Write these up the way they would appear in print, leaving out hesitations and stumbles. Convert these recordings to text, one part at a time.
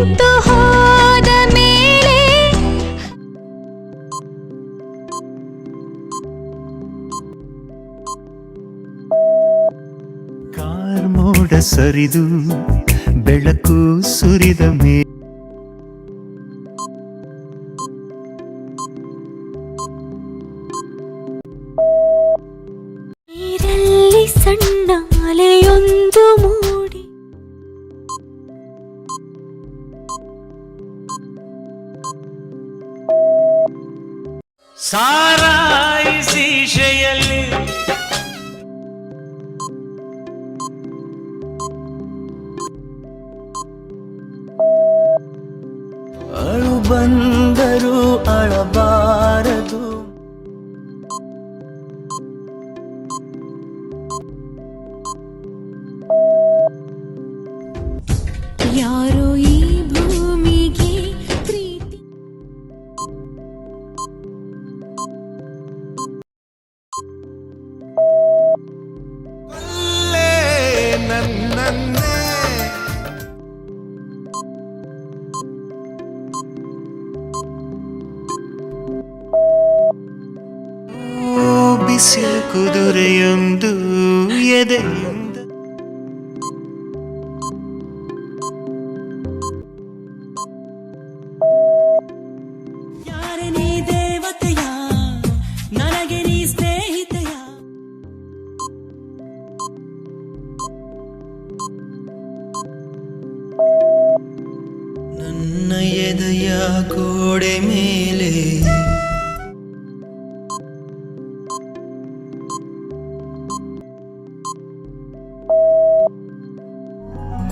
ನಿಂತು ಹೋದ ಮೇಲೆ ಕಾರ್ಮೋಡ ಸರಿದು ಬೆಳಕು ಸುರಿದ ಮೇಲೆ ನೀರಲ್ಲಿ ಸಣ್ಣ ಅಲೆಯೊಂದು ಮೂಡಿ ಸಾರಾಯಿಸಿ ಶೆಯಲ್ಲಿ ಅಳು ಬಂದರೂ ಅಳಬಾರದು ಯಾರೋ ಈ ಭೂಮಿಗೆ ಪ್ರೀತಿ ನನ್ನನ್ನೇ ಬಿಸಿಲು ಕುದುರೆಯೊಂದು ಎದೆಯಿಂದ ಯಾರೇ ನೀ ದೇವತೆಯ ನನಗೆ ನೀ ಸ್ನೇಹಿತೆಯ ನನ್ನ ಎದೆಯ ಗೋಡೆ ಮೇಲೆ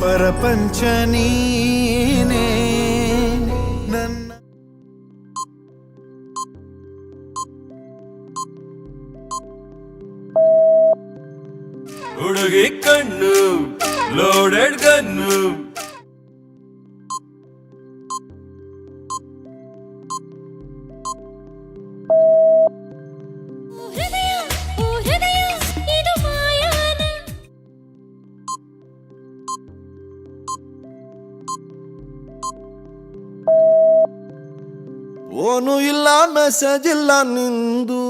ಪರಪಂಚ ನೀನೇ ನನ್ನ ಹುಡುಗಿ ಕಣ್ಣು ಲೋಡೆಡ್ ಗನ್ನು ಹೃದಯ ಓ ಹೃದಯ ಇದು ಮಾಯಾನ ಓನು ಇಲ್ಲ ಮೆಸೇಜ್ ಇಲ್ಲ ನಿಂದು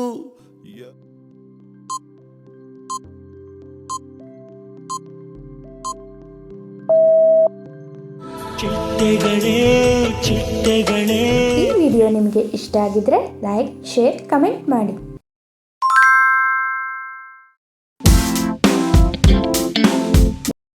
ಚಿಟ್ಟೆಗಳೇ ಚಿಟ್ಟೆಗಳೇ ಈ ವಿಡಿಯೋ ನಿಮಗೆ ಇಷ್ಟ ಆಗಿದ್ರೆ ಲೈಕ್, ಶೇರ್, ಕಮೆಂಟ್ ಮಾಡಿ.